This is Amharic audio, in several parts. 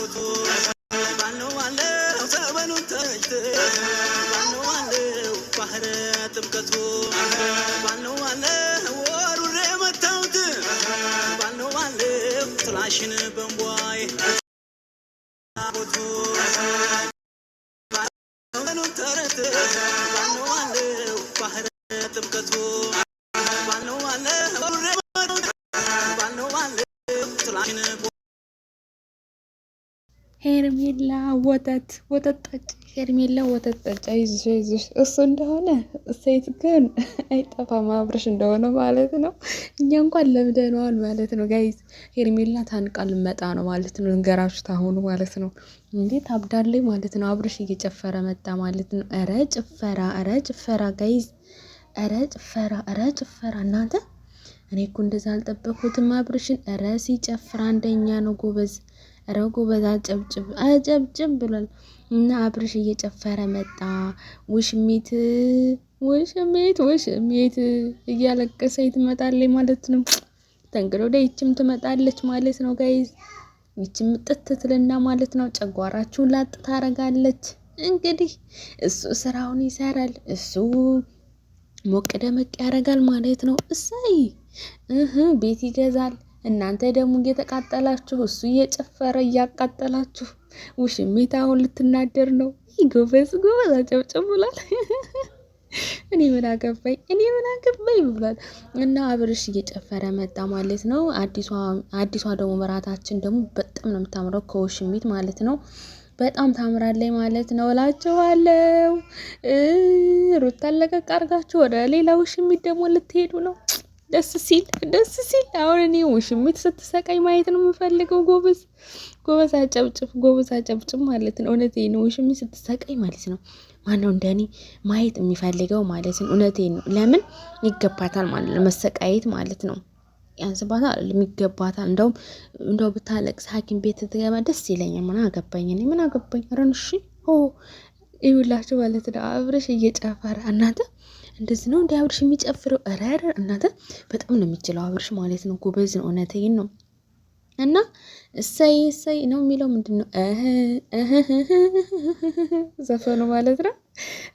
ባለው ባለው ዘመኑን ተይት ባለው ባለው ባህረ ጥምቀቱ ባለው ባለው ወሩን መታውት ባለው ባለው ፍላሽን በንቧይ ቦቱ ዘመኑን ተረት ባለው ባለው ባህረ ጥምቀቱ ባለው ባለው ወሩን መታውት ባለው ባለው ፍላሽን ሄርሜላ ወተት ጠጭ፣ ሄርሜላ ወተት ጠጭ። አይዞሽ እሱ እንደሆነ ሴት ግን አይጠፋም፣ አብርሽ እንደሆነ ማለት ነው። እኛ እንኳን ለምደነዋል ማለት ነው ጋይዝ። ሄርሜላ ታንቃ ልመጣ ነው ማለት ነው። እንገራችሁ ታሁኑ ማለት ነው። እንዴት አብዳለይ ማለት ነው። አብርሽ እየጨፈረ መጣ ማለት ነው። ኧረ ጭፈራ ጋይዝ፣ ኧረ ጭፈራ እናንተ። እኔ እኮ እንደዛ አልጠበኩትም አብርሽን። ኧረ ሲጨፍር አንደኛ ነው ጎበዝ። ኧረ ጎበዝ አጨብጭብ ብሏል። እና አብርሽ እየጨፈረ መጣ። ውሽሚት እያለቀሰ ትመጣለች ማለት ነው። ተንግዶ ወደ ይችም ትመጣለች ማለት ነው ጋይዝ። ይችም ጥት ትልና ማለት ነው። ጨጓራችሁን ላጥ ታረጋለች። እንግዲህ እሱ ስራውን ይሰራል። እሱ ሞቅ ደመቅ ያደርጋል ማለት ነው። እሰይ ቤት ይገዛል። እናንተ ደግሞ እየተቃጠላችሁ እሱ እየጨፈረ እያቃጠላችሁ። ውሽሚት አሁን ልትናደር ነው። ጎበዝ አጨብጭብ ብሏል። እኔ ምን አገባኝ ብሏል። እና አብርሽ እየጨፈረ መጣ ማለት ነው። አዲሷ ደግሞ ምራታችን ደግሞ በጣም ነው የምታምረው ከውሽሚት ማለት ነው። በጣም ታምራለች ማለት ነው እላችኋለሁ። ሩታ ለቀቅ አርጋችሁ ወደ ሌላ ውሽሚት ደግሞ ልትሄዱ ነው። ደስ ሲል አሁን እኔ ውሽሚት ስትሰቃይ ማየት ነው የምፈልገው። ጎበዝ አጨብጭብ ማለት ነው። እውነቴን ነው። ውሽሚት ስትሰቃይ ማለት ነው። ማነው እንደኔ ማየት የሚፈልገው ማለት ነው። እውነቴን ነው። ለምን ይገባታል ማለት ነው መሰቃየት ማለት ነው። ያንስባታል የሚገባታል። እንደው ብታለቅስ ሐኪም ቤት ትገባ ደስ ይለኛል። ምን አገባኝ ረንሺ ይውላችሁ ማለት ነው። አብርሽ እየጨፈረ እናንተ እንደዚህ ነው እንደ አብርሽ የሚጨፍረው። ኧረ እናንተ በጣም ነው የሚችለው አብርሽ ማለት ነው። ጎበዝ ነው። እውነቴን ነው። እና እሰይ ነው የሚለው ምንድን ነው ዘፈኑ ማለት ነው።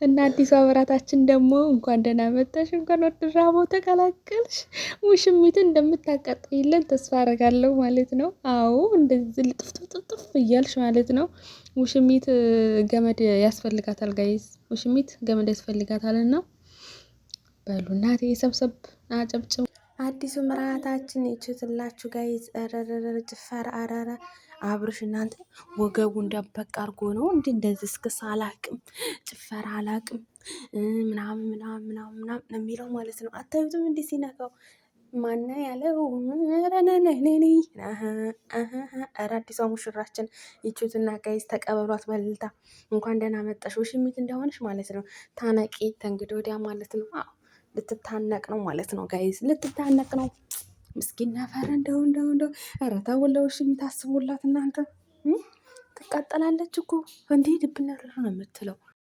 እና አዲሷ አበራታችን ደግሞ እንኳን ደህና መጣሽ፣ እንኳን ወደ ድራማው ተቀላቀልሽ። ውሽሚትን እንደምታቃጥይልን ተስፋ አደርጋለሁ ማለት ነው። አዎ እንደዚህ ልጥፍጥፍ እያልሽ ማለት ነው። ውሽሚት ገመድ ያስፈልጋታል ጋይዝ፣ ውሽሚት ገመድ ያስፈልጋታልና በሉ እናቴ ሰብሰብ አጨብጭቡ። አዲሱ ምራታችን ይችትላችሁ ጋይዝ። ጭፈራ አራራ አብርሽ እናንተ ወገቡ እንዳበቃ አርጎ ነው እንደዚህ እስክስ አላቅም ጭፈራ አላቅም ምናምን የሚለው ማለት ነው። አታዩትም እንዲህ ሲነካው ማና ያለው ኧረ አዲሷ ሙሽራችን ይችትና ጋይዝ ተቀበሏት በልልታ። እንኳን ደህና መጣሽ ውሽሚት እንደሆነሽ ማለት ነው። ታነቂ ተንግዶ ወዲያ ማለት ነው። ልትታነቅ ነው ማለት ነው ጋይዝ፣ ልትታነቅ ነው። ምስኪን ነፈር እንደው ኧረ ተው ለውሽሚት አስቡላት እናንተ። ትቃጠላለች እኮ እንዴ ድብነር ነው የምትለው።